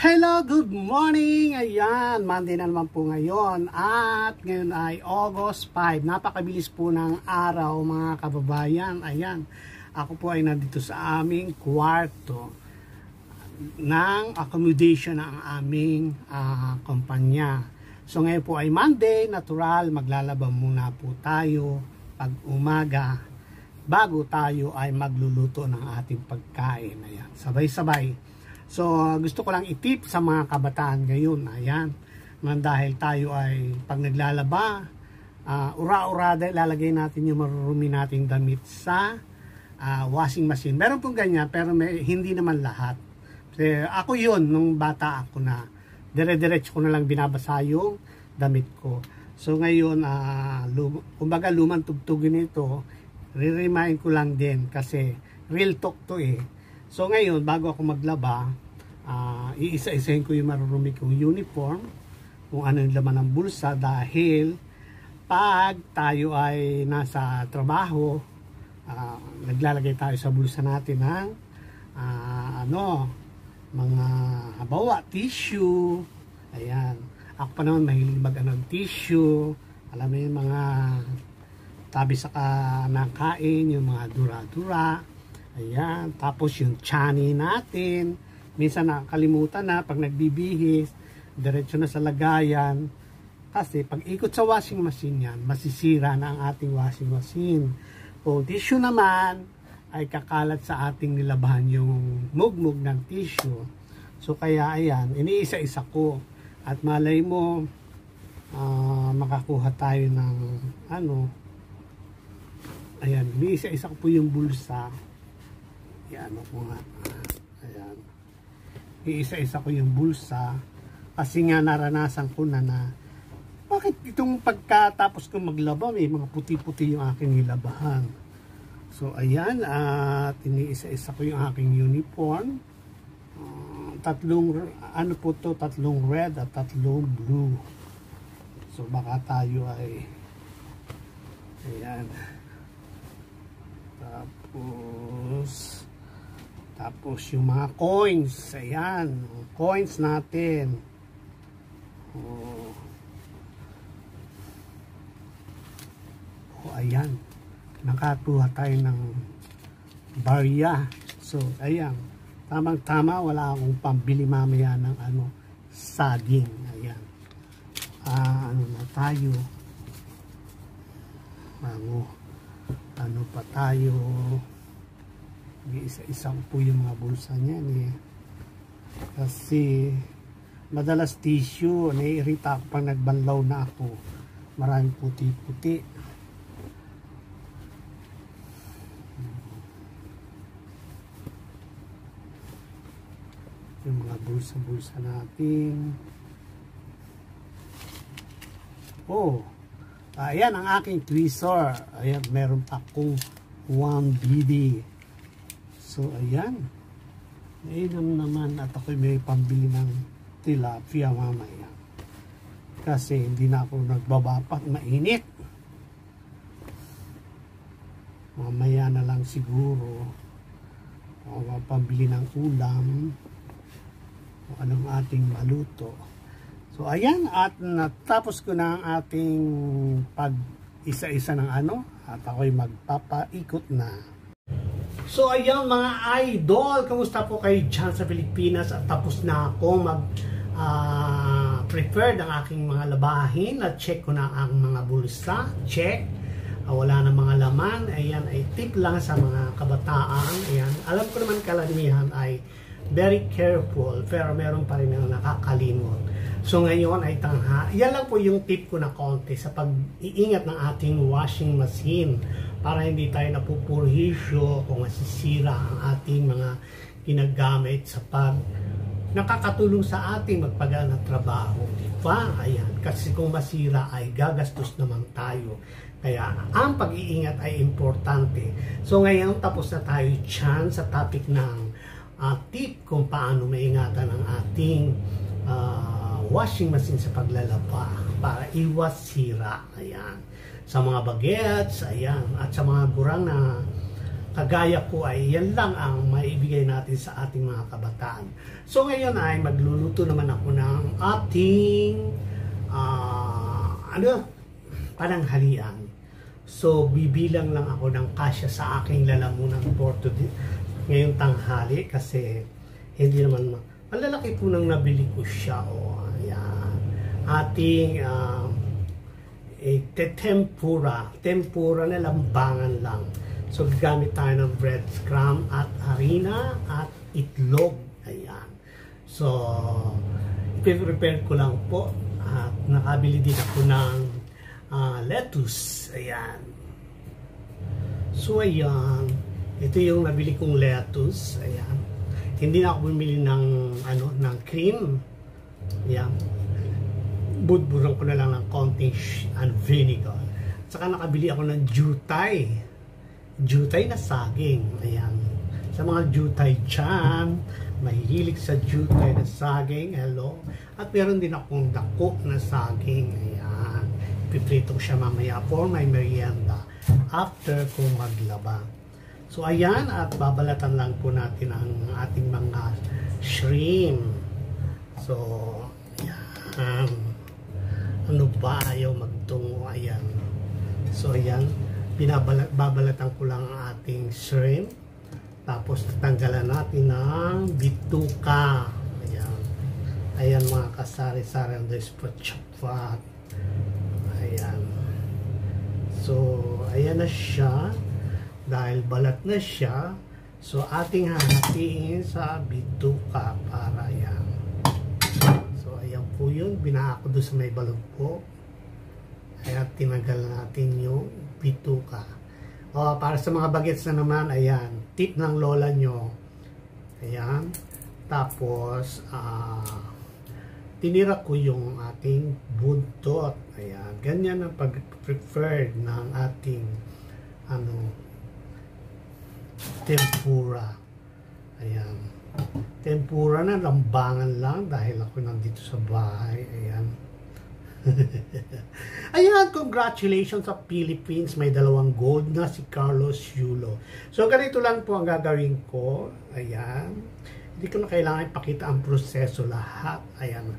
Hello, good morning! Ayan, Monday na naman po ngayon at ngayon ay August 5. Napakabilis po ng araw mga kababayan. Ayan, ako po ay nandito sa aming kwarto ng accommodation ng aming kumpanya. So ngayon po ay Monday, natural, maglalaba muna po tayo pag umaga bago tayo ay magluluto ng ating pagkain. Ayan, sabay-sabay. So, gusto ko lang itip sa mga kabataan ngayon. Ayan. Dahil tayo ay pag naglalaba, ura-urada, ilalagay natin yung marurumi nating damit sa washing machine. Meron pong ganyan, pero hindi naman lahat. Kasi ako yun, nung bata ako na, dire-diretso ko na lang binabasa yung damit ko. So, ngayon, kumbaga lumang tugtugin ito, re-remind ko lang din kasi real talk to eh. So ngayon, bago ako maglaba, iisa-isahin ko yung marurumi kong uniform, kung ano yung laman ng bulsa, dahil pag tayo ay nasa trabaho, naglalagay tayo sa bulsa natin ng mga habawa, tissue, ayan. Ako pa naman mahilig mag-ano ng tissue, alam mo yung mga tabi sa nakain, yung mga dura-dura. Ayan, tapos yung chani natin, minsan nakakalimutan na pag nagbibihis, diretso na sa lagayan. Kasi pag ikot sa washing machine yan, masisira na ang ating washing machine. Kung tissue naman, ay kakalat sa ating nilabahan yung mugmug ng tissue. So kaya ayan, iniisa-isa ko. At malay mo, makakuha tayo ng ayan, iniisa-isa ko po yung bulsa. Yan ako nga. Ayan. Iisa-isa ko yung bulsa kasi nga naranasan ko na bakit itong pagkatapos ko maglaba may mga puti-puti yung aking nilabahan. So ayan, at iniisa-isa ko yung aking uniform. Tatlong red at tatlong blue. So baka tayo ay ayan. Tapos yung mga coins, ayan, coins natin. Ayan, nakakuha tayo ng barya. So, ayan, tamang-tama, wala akong pambili mamaya ng saging. Ayan, na tayo? Ano pa tayo? Isa-isa po yung mga bulsa niyan eh. Kasi madalas tissue, naiirita ako pag nagbanlaw na ako. Maraming puti-puti. Yung mga bulsa-bulsa natin. Ayan ang aking tweezer. Ayan, meron pa akong 1 BD. So, ayan. Mainam naman at ako'y may pambili ng tilapia mamaya. Kasi hindi na ako nagbabapat. Mainit. Mamaya na lang siguro. O pambili ng ulam. O anong ating maluto. So, ayan. At natapos ko na ang ating pag-isa-isa ng at ako'y magpapaikot na. So ayan mga idol, kamusta po kayo dyan sa Pilipinas? At tapos na ako prepare ng aking mga labahin. At check ko na ang mga bulsa. Check. Wala na mga laman. Ayan ay tip lang sa mga kabataan. Ayan. Alam ko naman kalamihan ay very careful. Pero meron pa rin na nakakalimot. So ngayon ay yan lang po yung tip ko na konti sa pag-iingat ng ating washing machine. Para hindi tayo napupurhisyo kung masisira ang ating mga ginagamit sa nakakatulong sa ating magpagaan ng trabaho. Diba? Ayan. Kasi kung masira ay gagastos naman tayo. Kaya ang pag-iingat ay importante. So ngayon tapos na tayo dyan sa topic ng tip kung paano maingatan ang ating washing machine sa paglalaba para iwas sira. Ayan. Sa mga bagets, ayan, at sa mga gurang na kagaya ko ay yan lang ang maibigay natin sa ating mga kabataan. So ngayon ay magluluto naman ako ng ating pananghalian. So bibilang lang ako ng kasya sa aking lalamunan for today ngayong tanghali kasi hindi naman malalaki po nang nabili ko siya. Ayan. Ating tempura na lambangan lang. So, gagamit tayo ng breadcrumb at harina at itlog. Ayan. So, i-prepare ko lang po. At nakabili din ako ng lettuce. Ayan. So, ayan. Ito yung nabili kong lettuce. Ayan. Hindi na ako bumili ng, ng cream. Ayan. Budburan ko na lang ng konting vinegar. At saka nakabili ako ng jutay. Jutay na saging. Ayan. Sa mga jutay dyan, mahilig sa jutay na saging. Hello. At meron din akong dako na saging. Ayan. Piprito ko siya mamaya for my merienda after kong maglaba. So ayan, at babalatan lang po natin ang ating mga shrimp. So, ayan. Ano ba? Ayaw magtungo. Ayan. So ayan. Babalatan ko lang ang ating shrimp. Tapos tatanggalan natin ng bituka. Ayan. Ayan mga kasari-sari on the spot. Ayan. So, ayan na siya. Dahil balat na siya. So, ating hahatiin sa bituka para yan. So, ayan po yun. Binaha ko doon sa may balog po. Ayan, tinanggal natin yung bituka. Para sa mga bagets na naman, ayan, tip ng lola nyo. Ayan. Tapos, tinira ko yung ating buntot. Ayan. Ganyan ang pag-preferred ng ating tempura. Ayan. Tempura na lambangan lang dahil ako nandito sa bahay. Ayan. Ayan, congratulations sa Philippines. May 2 gold na si Carlos Yulo. So, ganito lang po ang gagawin ko. Ayan. Hindi ko na kailangan ipakita ang proseso lahat. Ayan.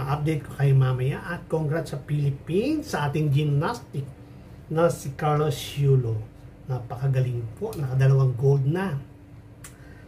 Update ko kayo mamaya. At congrats sa Philippines, sa ating gymnastic na si Carlos Yulo. Napakagaling po. Naka 2 gold na.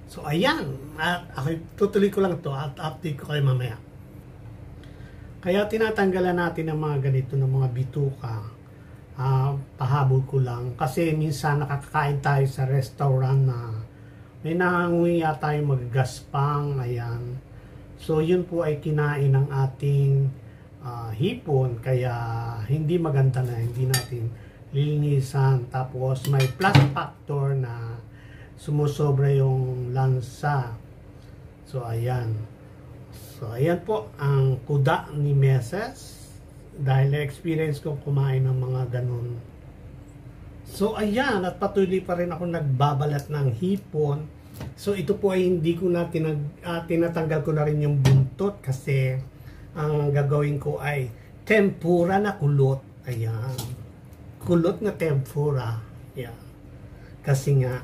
So, ayan. At ako, tutuloy ko lang ito at update ko kayo mamaya. Kaya tinatanggalan natin ng mga ganito ng mga bituka. Pahabol ko lang. Kasi minsan nakakakain tayo sa restaurant na may nanganguwi yata yung magagaspang. Ayan. So yun po ay kinain ng ating hipon. Kaya hindi maganda na. Hindi natin lilinisan. Tapos may plus factor na sumusobra yung lansa. So ayan. So, ayan po ang kuda ni Meses dahil na-experience kong kumain ng mga ganun. So, ayan, at patuloy pa rin ako nagbabalat ng hipon. So, ito po ay hindi ko na tinatanggal ko na rin yung buntot kasi ang gagawin ko ay tempura na kulot. Ayan. Kulot na tempura. Ayan. Kasi nga,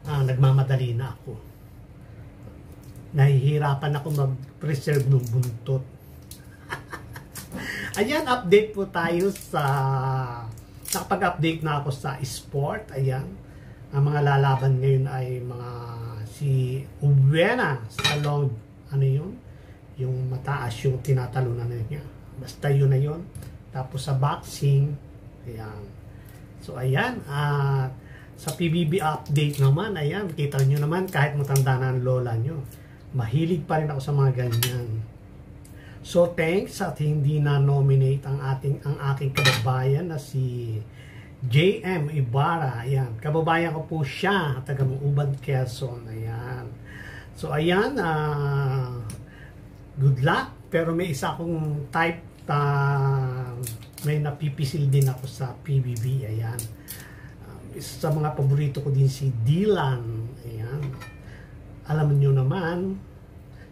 nagmamadali na ako. Nahihirapan ako mag-preserve ng buntot. Ayan, update po tayo sa nakapag-update na ako sa sport. Ayan, ang mga lalaban ngayon ay mga si Uwena sa long, yung mataas yung tinatalunan niya. Basta yun na yun. Tapos sa boxing, ayan. So ayan, sa PBB update naman, ayan, kita nyo naman kahit matanda na ang lola nyo. Mahilig pa rin ako sa mga ganyan. So thanks at hindi na nominate ang aking kababayan na si JM Ibarra. Ayan, kababayan ko po siya, taga Uban, Quezon. Ayan. So ayan, good luck. Pero may isa akong type may napipisil din ako sa PBB. Ayan. Isa sa mga paborito ko din si Dylan. Ayan. Alam niyo naman,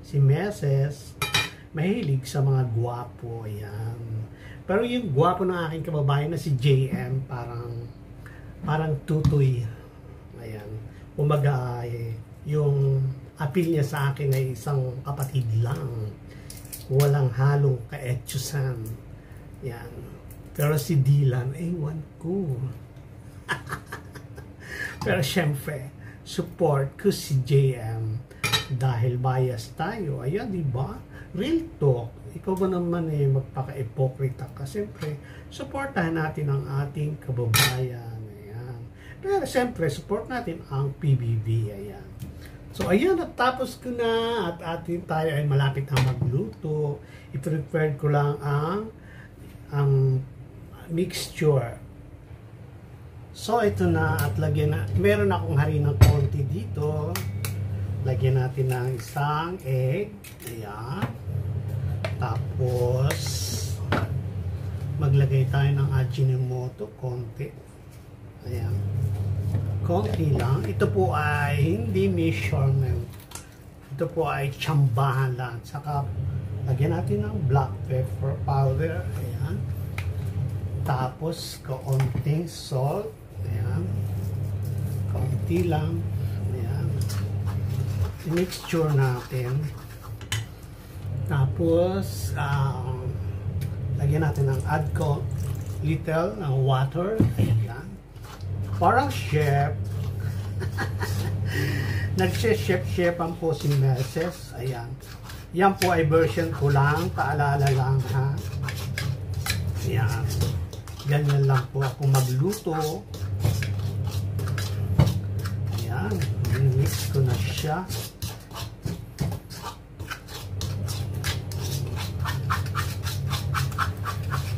si Meses, mahilig sa mga gwapo. Ayan. Pero yung gwapo ng aking kababayan na si JM, parang tutoy. Ayan. Umaga yung appeal niya sa akin ay isang kapatid lang. Walang halong kaetsusan. Yan. Pero si Dylan, ewan ko. Pero syempre, support ko si JM dahil bias tayo. Ayan, di ba? Real talk. Ikaw ba naman magpaka-ipokrita ka? Siyempre, supportahan natin ang ating kababayan. Ayan. Pero siyempre, support natin ang PBB. Ayan. So, ayan, natapos ko na at tayo ay malapit na magluto. I-prepared ko lang ang mixture. So, ito na at lagyan na. Meron akong harinang konti dito. Lagyan natin ng isang egg. Ayan. Tapos, maglagay tayo ng Ajinomoto, konti. Ayan. Konti lang. Ito po ay hindi measurement. Ito po ay tsambahan lang. Saka, lagyan natin ng black pepper powder. Ayan. Tapos, kaunting salt. Ayan. Kaunti lang. Ayan. I-mixture natin. Tapos, lagyan natin ng add ko little ng water. Ayan. Parang chef. Nagse-chef-chefan po si Merces. Ayan. Yan po ay version ko lang. Paalala lang ha. Ayan. Ganyan lang po ako magluto. Ayan. Mix ko na siya.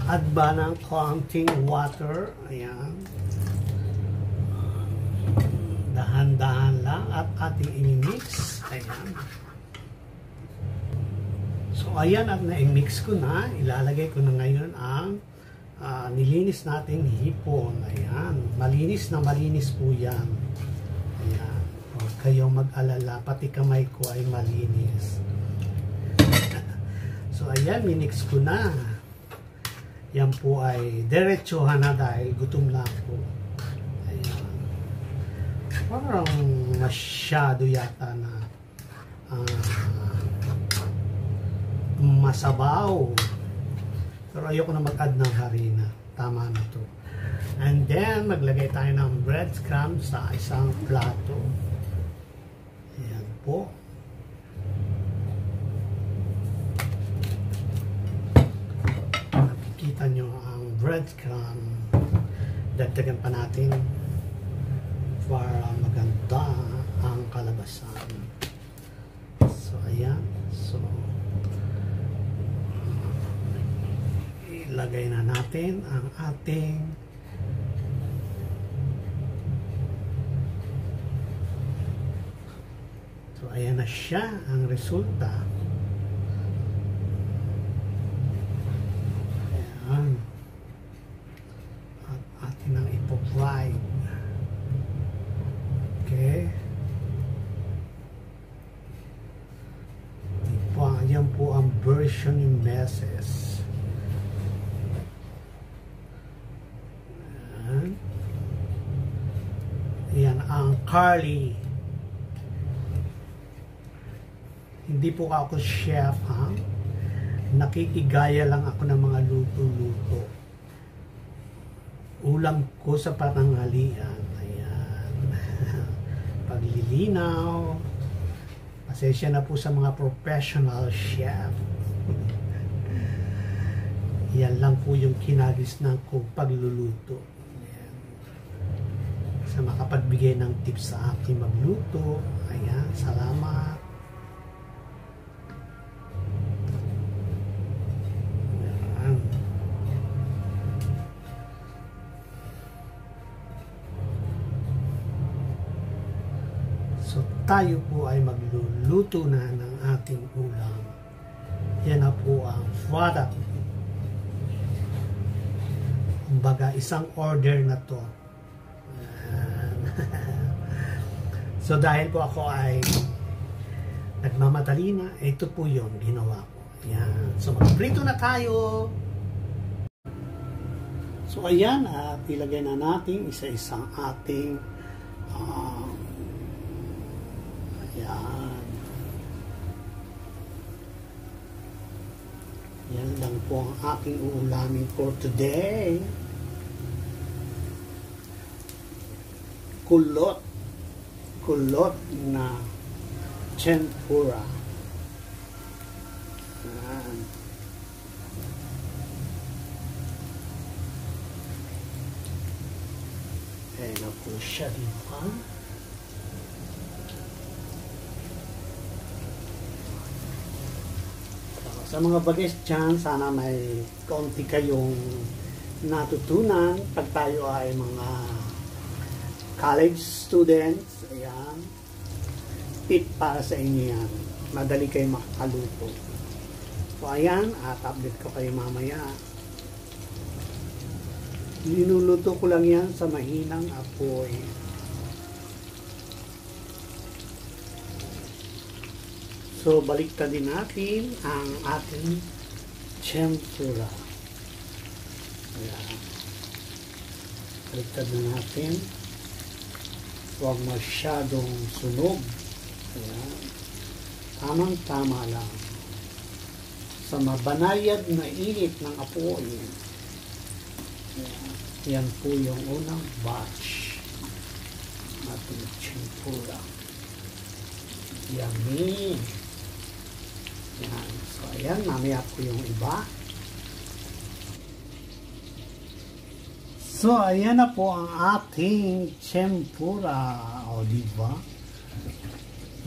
Add ba ng konting water. Ayan. Dahan-dahan lang at ating i-mix. Ayan. So, ayan at na-mix ko na. Ilalagay ko na ngayon ang nilinis nating hipon. Ayan. Malinis na malinis po yan. Ayan. Huwag kayong mag-alala. Pati kamay ko ay malinis. So, ayan. Minix ko na. Yan po ay diretsuhan na dahil gutom na ako. Ayan. Parang masyado yata na masabaw. Pero ayoko na mag-add ng harina. Tama na to. And then, maglagay tayo ng breadcrumbs sa isang plato. Ayan po. Nakikita nyo ang breadcrumb. Dagdagan pa natin para maganda ang kalabasan. So, ayan. So, ilagay na natin ang ating so, ayan na siya ang resulta. Ayan. At atin ang ipopry. Okay. Yan po ang version ni Merces. Yan ang Carly. Hindi po ako chef, ha? Nakikigaya lang ako ng mga luto-luto. Ulam ko sa pananghalian. Ayan. Paglilinaw. Pasensya na po sa mga professional chef. Yan lang po yung kinagisnan ko pagluluto. Ayan. Sa makapagbigay ng tips sa akin magluto. Ayan, salamat. Ayan. So tayo po ay magluluto na ng ating ulam. Yan na po ang product. Kumbaga, isang order na to. So dahil po ako ay nagmamadali na, ito po yung ginawa ko. Ayan. So magprito na tayo. So ayan, at ilagay na natin isa-isang ating Ayan. Yan lang po ang aking uulamin for today. Kulot na tempura. Ayan. Ayan na po siya, diba? Sa mga bagets dyan, sana may kaunti kayong natutunan pag tayo ay mga college students. Ayan. Tip para sa inyo yan. Madali kayo makakaluto. So ayan, at update ko kayo mamaya. Linuluto ko lang yan sa mahinang apoy. So, baliktad din natin ang ating tempura. Ayan. Baliktad na natin. Huwag masyadong sunog. Ayan. Tamang-tama lang. Sa mabanayad na init ng apoy. Ayan. Yan po yung unang batch. Ating tempura. Yummy! Yan. So, ayan. Mamaya po yung iba. So, ayan na po ang ating tempura. O, diba?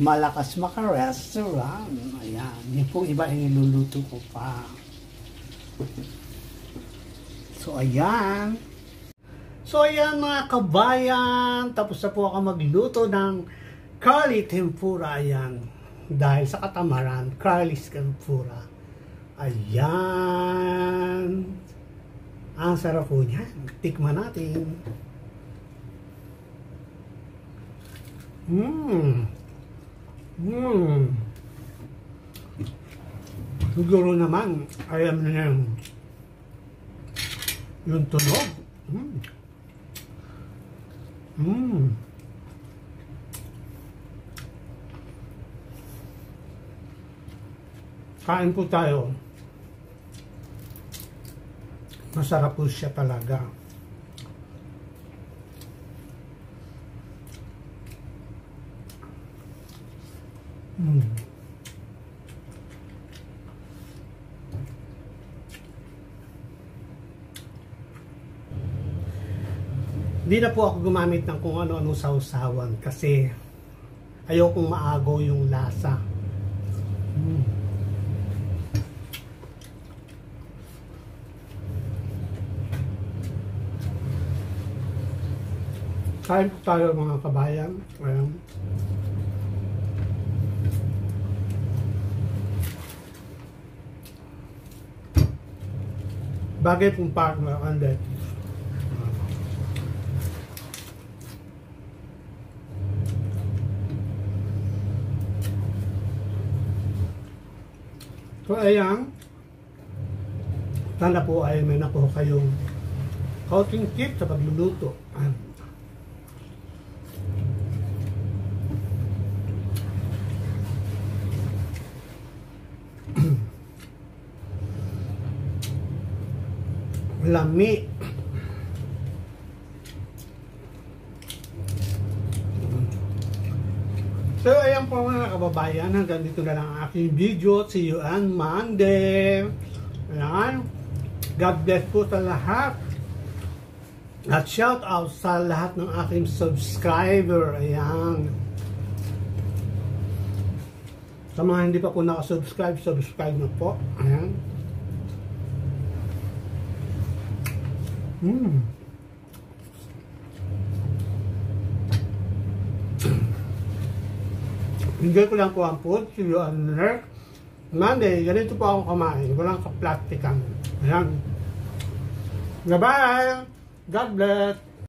Malakas maka-restaurant. Ayan. Yung po iba yung niluluto ko pa. So, ayan. So, ayan mga kabayan. Tapos na po ako magluto ng curly tempura. Ayan. Dahil sa katamaran, curly's tempura. Ayan. Ang sarap po niya. Tikman natin. Siguro naman, alam na yung tunog. Kain po tayo. Masarap po siya talaga. Hindi na po ako gumamit ng kung ano-ano sausawan kasi ayokong maagaw yung lasa. Kain po tayo mga kabayan. Ayan. Bagay pong partner ulit. So ayan, sana po ay may nakuha kayong coating tip sa pagluluto. Lami. So, ayan po mga kababayan. Hanggang dito na lang ang aking video. See you on Monday. Ayan. God bless po sa lahat. At shout out sa lahat ng aking subscriber. Ayan. Sa mga hindi pa po nakasubscribe, subscribe na po. Ayan. Enjoy ko lang po ang food. See you on next Monday. Ganito po ako kumain. Walang kaplastikan. Ayan. Bye-bye. God bless.